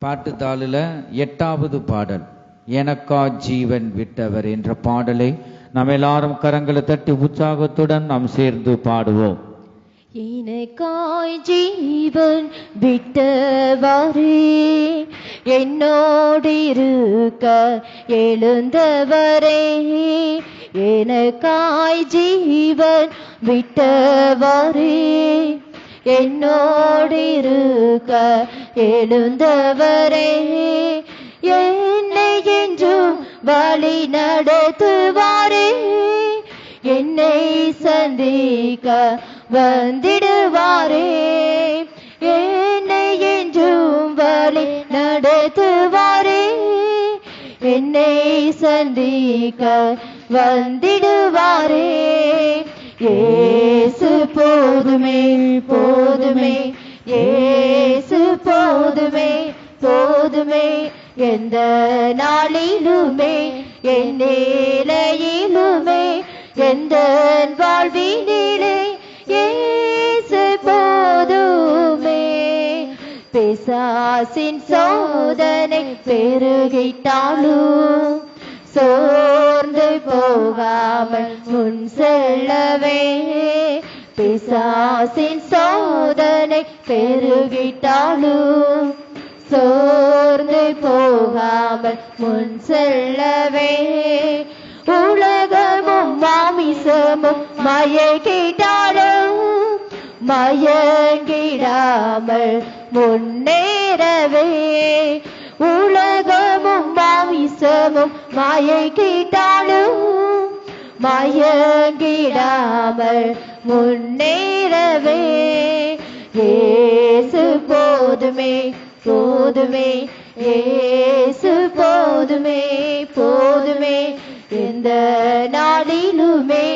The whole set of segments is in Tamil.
பாட்டுத்தாளில் 8வது பாடல் எனக்கா ஜீவன் விட்டவர் என்ற பாடலை நாம் எல்லாரும் கரங்களை தட்டி உற்சாகத்துடன் நாம் சேர்ந்து பாடுவோம். எனக்காய் ஜீவன் விட்டவரே, என்னோடு இருக்க எழுந்தவரே, எனக்காய் ஜீவன் விட்டவரே, என்னோடு இருக்க எழுந்தவரே, என்னை என்றும் வழி நடத்துவாரே, என்னை சந்திக்க வந்திடுவாரே, என்னை என்றும் வழி நடத்துவாரே, என்னை சந்திக்க வந்திடுவாரே. இயேசு போதுமே போதுமே, இயேசு போதுமே போதுமே, எந்த நாளிலுமே என் நிலையிலுமே எந்த வாழ்வினிலே இயேசு போதுமே. பிசாசின் சோதனை பெருகிட்டாலும் சோர்ந்து போகாமல் முன் செல்லவே, பிசாசின் சோதனை பெருகிட்டாலும் சோர்ந்து போகாமல் முன் செல்லவே, உலகமும் மாமிசமும் மயக்கிட்டாலும் மயங்கிடாமல் முன்னேறவே, உலகமும் மாமிசமும் மயக்கிட்டாலும் மயங்கிடாமல் முன்னேறவே, இயேசு போதுமே போதுமே, இயேசு போதுமே போதுமே, எந்த நாளிலுமே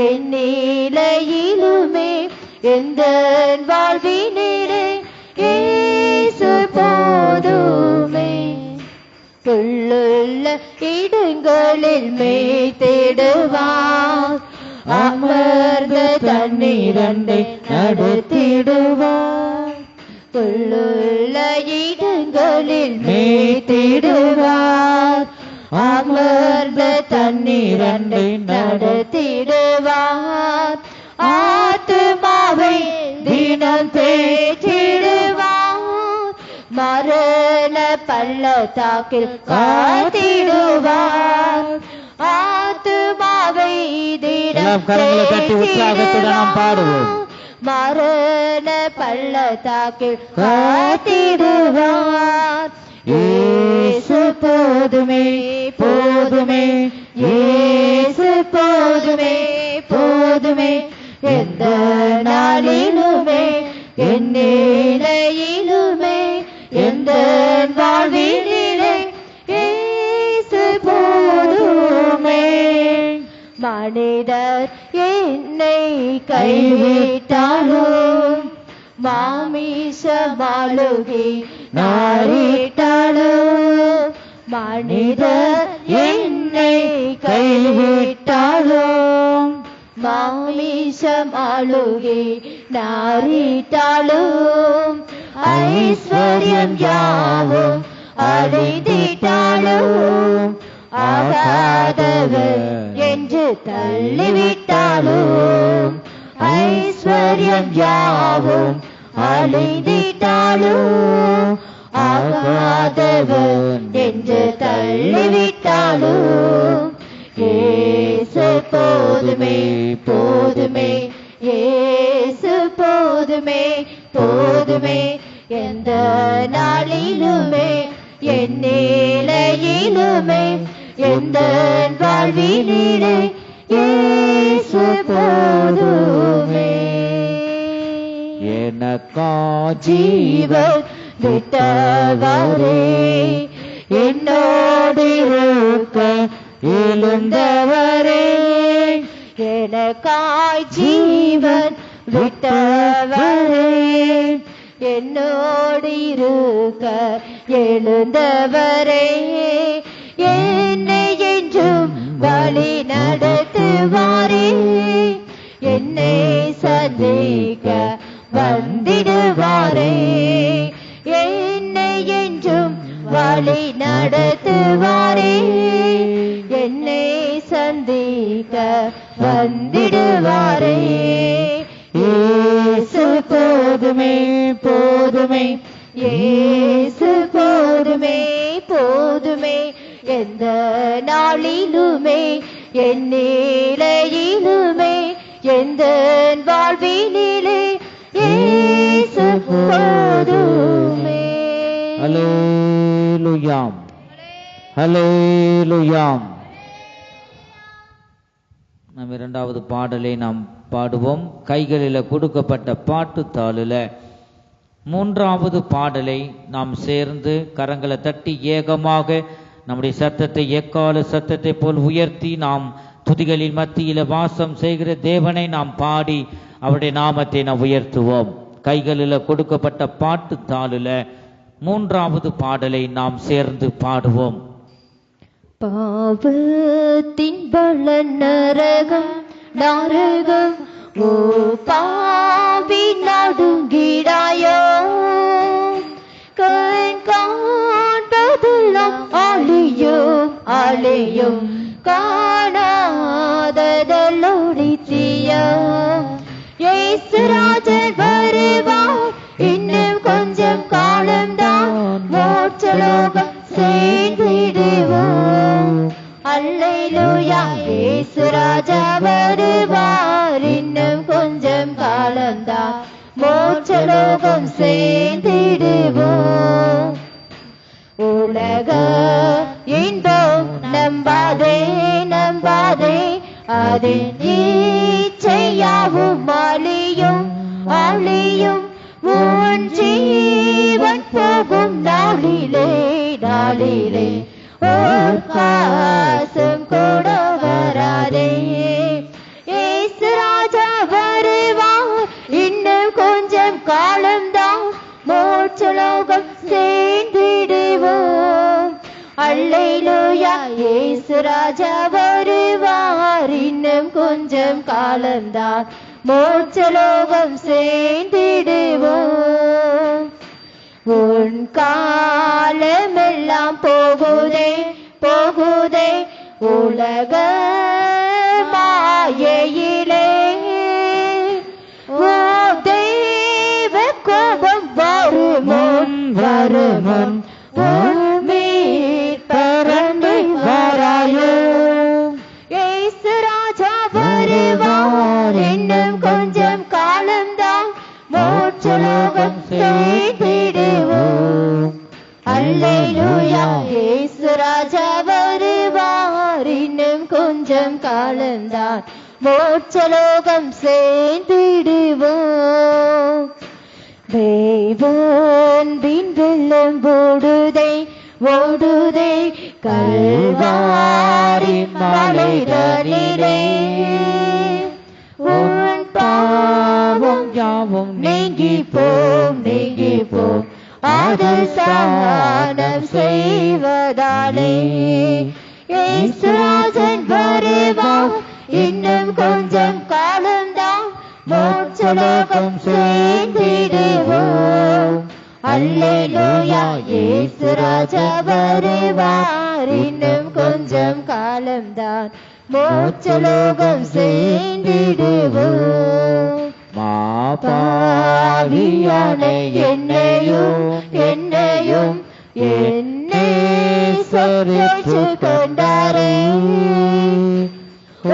என் நிலையிலுமே எந்த வாழ்வினிலே இயேசு போதுமே. புல்லுள்ள இடங்களில் மேய்த்திடுவார், அமர்ந்த தண்ணீரண்டை நடத்திடுவார், புல்லுள்ள இடங்களில் மேய்த்திடுவார், அமர்ந்த தண்ணீரண்டை நடத்திடுவார், ஆத்துமாவை தினம் தேற்றிடுவார், மரண பள்ளத்தாக்கில் காத்திடுவார், ஆத்துமாவை தினம் தேற்றிடுவார், மரண பள்ளத்தாக்கில் காத்திடுவார். இயேசு போதுமே போதுமே, இயேசு போதுமே போதுமே, எந்த நாளிலுமே என் நிலையிலுமே எந்த வாழ்வினிலே இயேசு போதுமே. மனிதர் என்னை கைவிட்டாலும் மாமிசமாளுகி நாரிட்டாலும், மனிதர் என்னை கைவிட்டாலும் மாமிசமாளுகி நாரிட்டாலும், ஐஸ்வர்யம் யாவும் அழித்திட்டாலும், ஆகாதவர் என்று தள்ளிவிட்டாலும், ஐஸ்வர்யம் யாவும் அழித்திட்டாலும், ஆகாதவர் என்று தள்ளிவிட்டாலும், இயேசு போதுமே போதுமே, இயேசு போதுமே போதுமே, எந்த நாளிலுமே என் நிலையிலுமே எந்த வாழ்வினிலே இயேசு போதுமே. எனக்கா ஜீவன் விட்டவரே, என்னோடு இருக்க எழுந்தவரே, எனக்காய் ஜீவன் விட்டவரே, என்னோடு இருக்க எழுந்தவரே, என்னை என்றும் வழி நடத்துவாரே, என்னை சந்திக்க வந்திடுவாரே, என்னை என்றும் வழி நடத்துவாரே. என்னை சந்திக்க வந்திடுவாரே. இயேசு போதுமே போதுமே, இயேசு போதுமே போதுமே, எந்த நாளிலுமே என் நிலையிலுமே எந்த வாழ்வினிலே இயேசு போதுமே. ஹல்லேலூயாம், ஹல்லேலூயாம். நாம் இரண்டாவது பாடலை நாம் பாடுவோம். கைகளில் கொடுக்கப்பட்ட பாட்டு தாளில் மூன்றாவது பாடலை நாம் சேர்ந்து கரங்களை தட்டி ஏகமாக நம்முடைய சத்தத்தை எக்கால சத்தத்தை போல் உயர்த்தி நாம் துதிகளின் மத்தியில் வாசம் செய்கிற தேவனை நாம் பாடி அவருடைய நாமத்தை நாம் உயர்த்துவோம். கைகளில் கொடுக்கப்பட்ட பாட்டு தாளில் மூன்றாவது பாடலை நாம் சேர்ந்து பாடுவோம். பாவத்தின் பல நரகம் நரகம், ஓ பாவி நடுங்கிடாயோ, கண் காண்பதெல்லாம் அழியும் அழியும், காணாததல்லொழித்தியா. இயேசு ராஜன் வருவார், இன்னும் கொஞ்சம் காலம்தான், மோட்சலோகம் சேர்ந்திடுவோம். அல்லேலூயா, இயேசு ராஜா வருவார், இன்னும் கொஞ்சம் காலம்தான், மோட்சலோகம் சேர்ந்திடுவோம். உலக இன்பம் நம்பாதே நம்பாதே, அதில் இச்சையாவும் அழியும் அழியும், உன் ஜீவன் போகும் நாளிலே நாளிலே ஓர் காசும் கூட வராதே. இயேசு ராஜா வருவார், இன்னும் கொஞ்சம் காலம்தான், மோட்சலோகம் சேர்ந்திடுவோம். அல்லேலூயா, இயேசு ராஜா வருவார், இன்னும் கொஞ்சம் காலம்தான், மோட்சலோகம் சேர்ந்திடுவோம். உன் காலமெல்லாம் போகுதே போகுதே, உலக மாயையிலே, ஓ தேவ கோபம் வருமுன் வருமுன், உன் மீட்பரண்டை வராயோ. இயேசு ராஜா வருவார், இன்னும் கொஞ்சம் காலம்தான், மோட்சலோகம் சேர்ந்திடுவோம். அல்லேலூயா, இயேசு ராஜா வருவார், இன்னும் கொஞ்சம் காலம்தான், மோட்சலோகம் சேர்ந்திடுவோம். தேவன் பின் வெள்ளம் ஓடுதே ஓடுதே, கல்வாரி மலைதனிலே, உன் பாவம் யாவும் நீங்கி போம் நீங்கி போம், அது ஸ்நானம் செய்வதாலே. இயேசு ராஜன் வருவார், இன்னும் கொஞ்சம் காலம்தான், மோட்சலோகம் சேர்ந்திடுவோம். அல்லேலூயா, இயேசு ராஜா வருவார், இன்னும் கொஞ்சம் காலம்தான், மோட்சலோகம் சேர்ந்திடுவோம். மாபாவியான என்னையும் என்னையும் என்னை சற்று கொண்டாரே.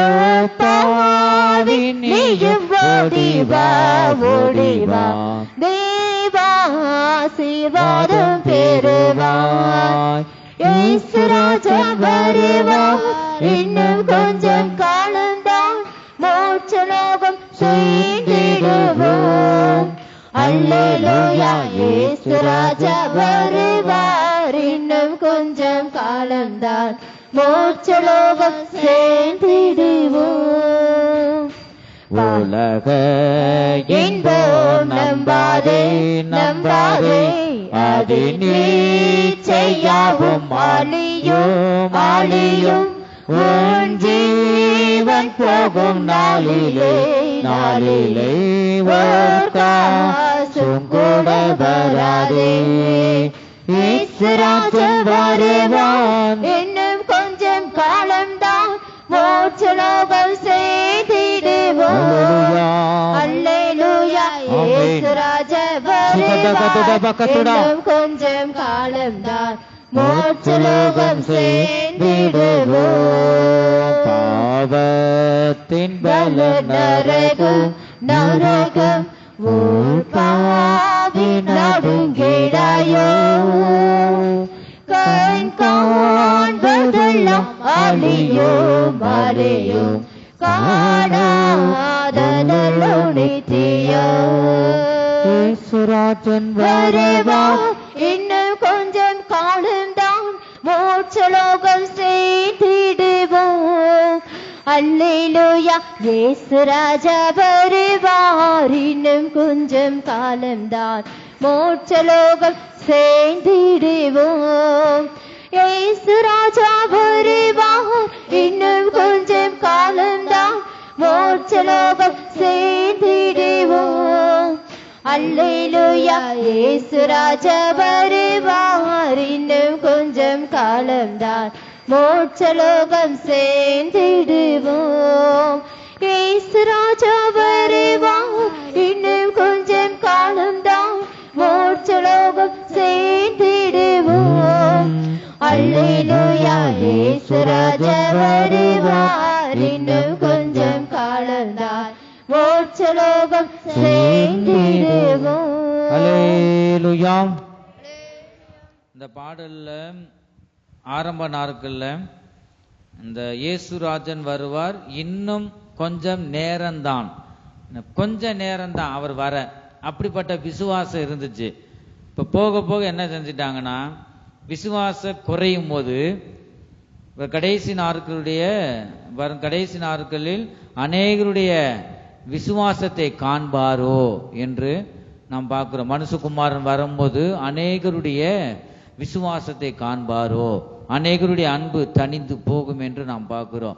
ஓ பாவி, நீயும் ஓடிவா ஓடிவா, தேவாசீர்வாதம் பெறுவாய். இயேசு ராஜா வருவார், இன்னும் கொஞ்சம் காலம்தான், மோட்சலோகம் சேர்ந்திடுவோம். அல்லேலூயா, இயேசு ராஜா வருவார், இன்னும் கொஞ்சம் காலம்தான், மோட்சலோகம் சேர்ந்திடுவோம். உலக இன்பம் நம்பாதே நம்பாதே, அதில் இச்சையாவும் அழியும் அழியும், உன் ஜீவன் போகும் நாளிலே நாளிலே, ஓர் காசும் கூட வராதே. இயேசுராஜன் வருவான். இன்னும் கொஞ்சம் காலம்தான் மோட்சலோகம் செய்திடுவோம். அல்லேலூயா இயேசுராஜா வருவான். இன்னும் கொஞ்சம் காலம்தான் மோட்சலோகம் செய்திடுவோம். பாவத்தின் பல நரகம் நரகம் ஊர்பாவி நடுங்கிடாயோ. கண் காண்பதெல்லாம் அழியும் அழியும் காணாததோ நித்தியோ. இயேசுராஜன் வருவான். இன்னும் கொஞ்சம் காலம்தான் மோட்சலோகம் செய்திடுவோம். அல்லேலூயா இயேசுராஜா வருவார். இன்னும் கொஞ்சம் காலம்தான் மோட்சலோகம் செய்திடுவோம். இயேசுராஜா வருவார். இன்னும் கொஞ்சம் காலம்தான் மோட்சலோகம் செய்திடுவோம். அல்லேலூயா இயேசுராஜா வருவார். இன்னும் கொஞ்சம் காலம்தான் மோட்சலோகம் சேர்ந்திடுவோம். இயேசுராஜா வருவார். இன்னும் கொஞ்சம் காலம்தான் மோட்சலோகம் சேர்ந்திடுவோம். அல்லேலூயா இயேசுராஜா வருவார். இன்னும் கொஞ்சம் காலம்தான் மோட்சலோகம் சேர்ந்திடுவோம். அல்லேலூயா. இந்த பாடல்ல ஆரம்ப நாட்கள்ல இந்த இயேசுராஜன் வருவார், இன்னும் கொஞ்சம் நேரம்தான், கொஞ்ச நேரம்தான் அவர் வர, அப்படிப்பட்ட விசுவாசம் இருந்துச்சு. இப்ப போக போக என்ன செஞ்சிட்டாங்கன்னா, விசுவாசம் குறையும் போது கடைசி நாட்களில் அநேகருடைய விசுவாசத்தை காண்பாரோ என்று நாம் பார்க்கிறோம். மனுஷகுமாரன் வரும்போது அநேகருடைய விசுவாசத்தை காண்பாரோ, அநேகருடைய அன்பு தணிந்து போகும் என்று நாம் பார்க்கிறோம்.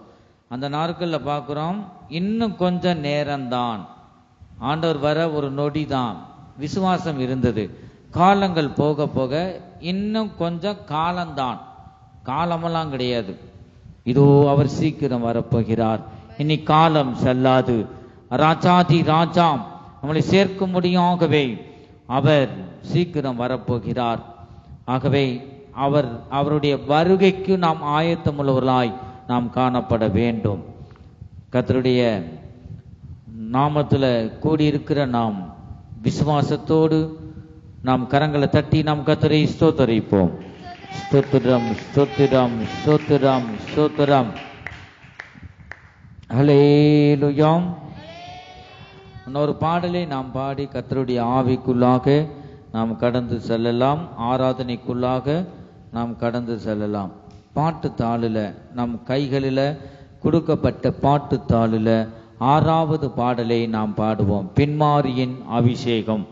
அந்த நாட்கள்ல பார்க்கிறோம், இன்னும் கொஞ்சம் நேரம்தான், ஆண்டவர் வர ஒரு நொடிதான் விசுவாசம் இருந்தது. காலங்கள் போக போக இன்னும் கொஞ்சம் காலம்தான், காலமெல்லாம் கிடையாது. இதோ அவர் சீக்கிரம் வரப்போகிறார், இனி காலம் செல்லாது, ராஜாதி ராஜாம் நம்மளை சேர்க்கும்படியாகவே அவர் சீக்கிரம் வரப்போகிறார். ஆகவே அவருடைய வருகைக்கு நாம் ஆயத்தமுள்ளவர்களாய் நாம் காணப்பட வேண்டும். கர்த்தருடைய நாமத்துல கூடியிருக்கிற நாம் விசுவாசத்தோடு நாம் கரங்களை தட்டி நாம் கர்த்தரை ஸ்தோத்தரிப்போம். ஸ்தோத்திரம் ஸ்தோத்திரம் ஸ்தோத்திரம் ஸ்தோத்திரம். ஹல்லேலூயா. இன்னொரு பாடலை நாம் பாடி கர்த்தருடைய ஆவிக்குள்ளாக நாம் கடந்து செல்லலாம், ஆராதனைக்குள்ளாக நாம் கடந்து செல்லலாம். பாட்டு தாளில் நம் கைகளில் கொடுக்கப்பட்ட பாட்டு தாளில் 6வது பாடலை நாம் பாடுவோம். பின்மாரியின் அபிஷேகம்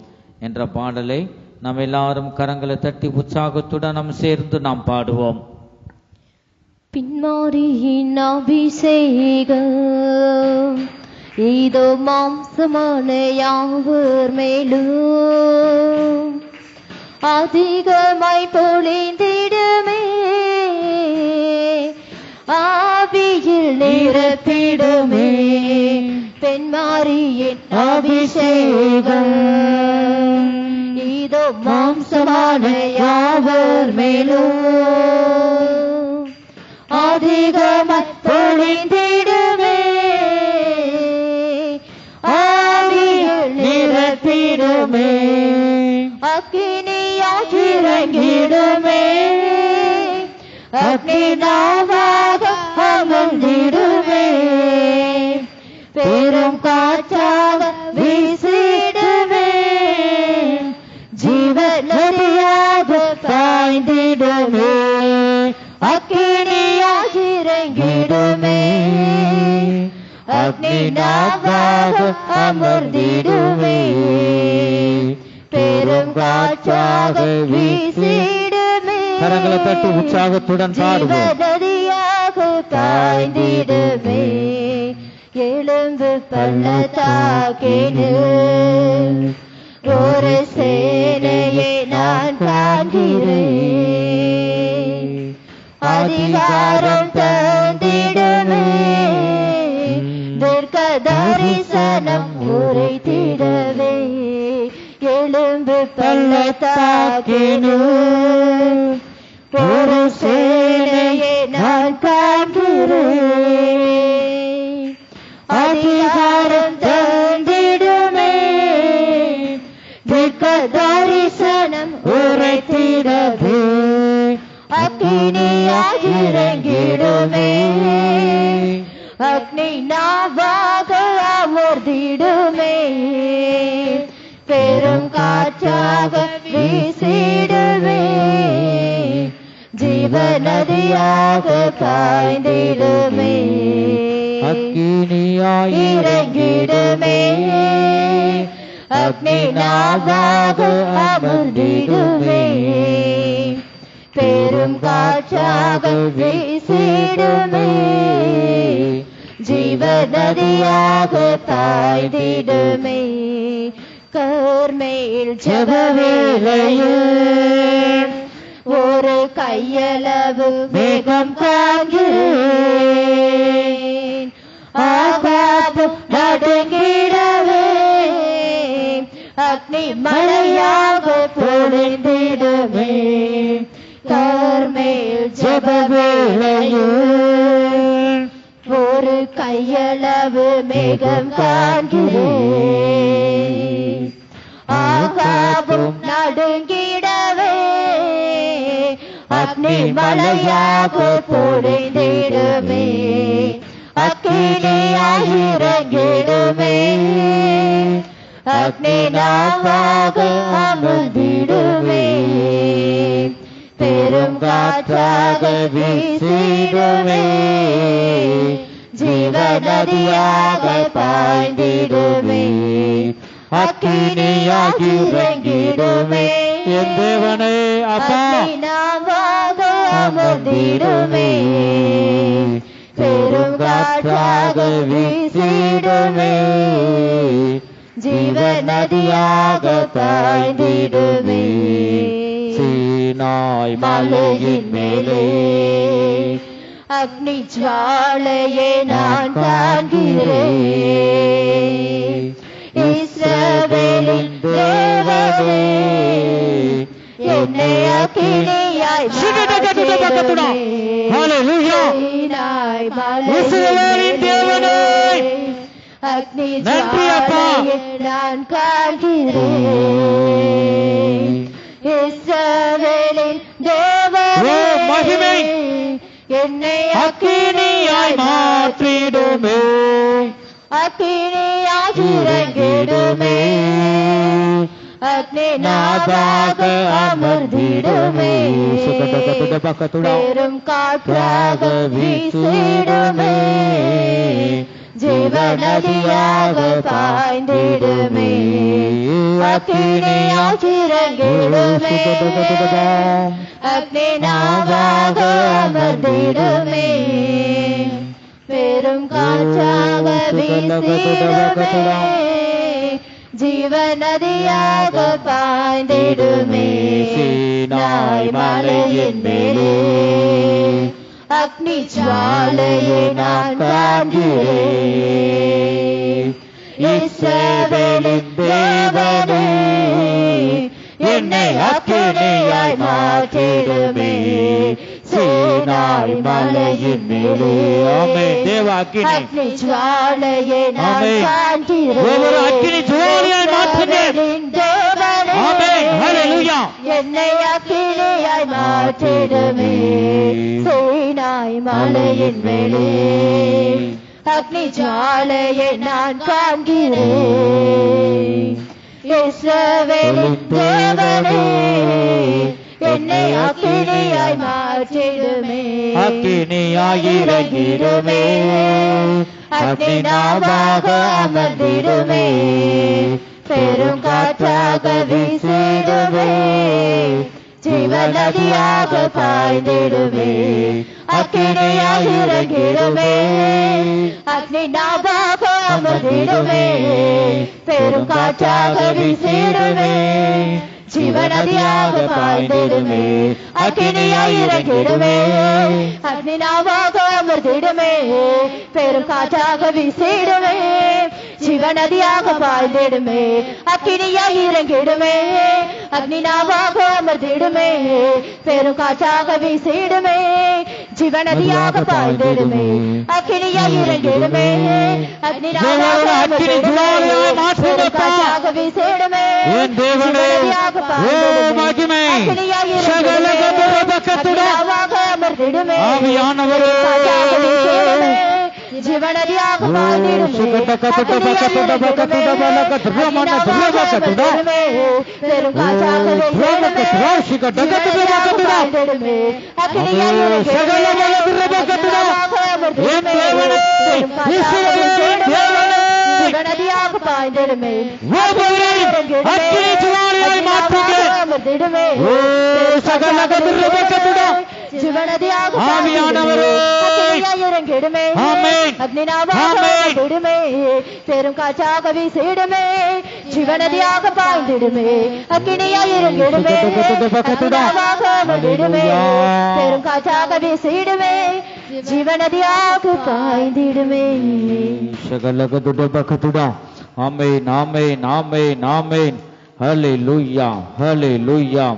என்ற பாடலை நாம் எல்லாரும் கரங்களை தட்டி உற்சாகத்துடன் நாம் சேர்ந்து நாம் பாடுவோம். பின்மாரியின் அபிஷேகம் இதோ மாம்சமான யாவர் மேலும் அதிகமாய் பொழிந்திடுமே, ஆவியில் நிரப்பிடுமே. பெண்மாரியின் அபிஷேகம் இதோ மாம்சமான யாவர் மேலும் அதிகமாய் பொழிந்திடுமே, ஆவியில் நிரப்பிடுமே. அக்கினியாய் இறங்கிடுமே, அக்னிநாவாக அமர்ந்திடுமே. பெரும் காற்றாக வீசிடுமே, ஜீவ நதியாக பாய்ந்திடுமே. அக்கினியாய் இறங்கிடுமே, அக்னிநாவாக அமர்ந்திடுமே. பெரும் காற்றாக வீசிடுமே, கரங்களை தட்டி உற்சாகத்துடன் பாடுவோம். நதியாக பாய்ந்திடுமே. எலும்பு பள்ளத்தாக்கினில் ஒரு சேனையை நான் காண்கிறேன். அதிகாரம் தந்திடுமே, தீர்க்க தரிசனம் உரைத்திடவே, எலும்பு பள்ளத்தாக்கினும் ஒரு சேனையை நான் காண்கிறேன். அதிகாரம் தந்திடுமே, தீர்க்க தரிசனம் உரைத்திடவே, அக்கினியாக இறங்கிடுமே, அக்னி நாவாக அமர்ந்திடுமே, பெரும் காற்றாக வீசிடுமே, ஜீவ நதியாக பாய்ந்திடுமே, அக்கினியாய் இறங்கிடுமே, அக்னி நாவாக அமர்ந்திடுமே, பெரும் காற்றாக வீசிடுமே, ஜீவ நதியாக பாய்ந்திடுமே. கர்மேல் ஜெபவேளையில் ஒரு கையளவு மேகம் காண்கிறேன், ஆகாது நடுங்கிடவே, அக்னி மழையாக பொழிந்திடுமே. கர்மேல் ஜெபவேளையில் ஒரு கையளவு மேகம் காண்கிறேன், ஆகாவும் நடுங்கிடவே, அக்னி மழையாக பொழிந்திடுமே, அக்கினியாய் இறங்கிடுமே, அக்னி நாவாக அமர்ந்திடுமே, பெரும் காற்றாக வீசிடுமே, ஜீவ நதியாக பாய்ந்திடுமே, அக்கினியாக இறங்கிடுமே, என் தேவனே அப்பா அக்னி நாவாக அமர்ந்திடுமே, பெரும் காற்றாக வீசிடுமே, ஜீவ நதியாக பாய்ந்திடுமே. சீனாய் மலையின் மேலே அக்னி ஜுவாலையை நான் காண்கிறேன், இஸ்ரவேலின் தேவனே, என்னை அக்கினியாய் மாற்றிடுமே. சீனாய் மலையின் தேவனே, அக்னி ஜுவாலையை நான் காண்கிறேன், இஸ்ரவேலின் தேவனே, என்னை அக்கினியாய் மாற்றிடுமே, அக்கினியாய் இறங்கிடுமே, அக்னி நாவாக அமர்ந்திடுமே, பெரும் காற்றாக வீசிடுமே, ஜீவ நதியாக பாய்ந்திடுமே, அக்கினியாய் இறங்கிடுமே, அக்னி நாவாக அமர்ந்திடுமே, பெரும் காற்றாக வீசிடுமே, ஜீவ நதியாக பாய்ந்திடுமே. சீனாய் மலையின் மேலே அக்னி ஜுவாலையை நான் காண்கிறேன், இஸ்ரவேலின் தேவனே, என்னை அக்கினியாய் மாற்றிடுமே, சீனாய் மலையின் மேலே அக்னி ஜுவாலையை நான் காண்கிறேன், தேவனே, என்னை அக்கினியாய் மாற்றிடுமே, சீனாய் மலையின் மேலே அக்னி ஜுவாலையை நான் காண்கிறேன், இஸ்ரவேலின் தேவனே, என்னை அக்கினியாய் மாற்றிடுமே, அக்கினியாய் இறங்கிடுமே, அக்னி நாவாக அமர்ந்திடுமே, பெரும் காற்றாக வீசிடுமே, ஜீவநதியாக பாய்ந்திடுமே அக்கினியாய் இறங்கிடுமே அக்னி நாவாக அமர்ந்திடுமே பெரும் காற்றாக வீசிடுமே ஜீவநதியாக பாய்ந்திடுமே அக்கினியாய் இறங்கிடுமே அக்னி நாவாக அமர்ந்திடுமே பெரும் காற்றாக வீசிடுமே ஜீவநதியாக பாய்ந்திடுமே அக்கினியாய் இறங்கிடுமே அக்னி நாவாக அமர்ந்திடுமே பெரும் காற்றாக வீசிடுமே ஜீவநதியாக பாய்ந்திடுமே அக்கினியாய் இறங்கிடுமே அக்னி நாவாக அமர்ந்திடுமே பெரும் காற்றாக வீசிடுமே ஜீவநதியாக பாய்ந்திடுமே அக்கினியாய் இறங்கிடுமே நாவாக அமர்ந்திடுமே காற்றாக வீசிடுமே ஜீவநதியாக பாய்ந்திடுமே பெரும் காற்றாக வீசிடுமே பாய்ந்திடுமே அக்கினியாய் ஜீவநதியாக பாய்ந்திடுமே அமர்ந்திடுமே ஜீவநதியாக இறங்கிடுமே அக்னிநாவாக பெரும் காற்றாக வீசிடுமே ஜீவநதியாக பாய்ந்திடுமே அக்கினியாய் இறங்கிடுமே அக்னிநாவாக அமர்ந்திடுமே பெரும் காற்றாக வீசிடுமே ஜீவநதியாக பாய்ந்திடுமே ஆமென் ஆமென் ஆமென் ஆமென் ஹல்லேலூயா ஹல்லேலூயா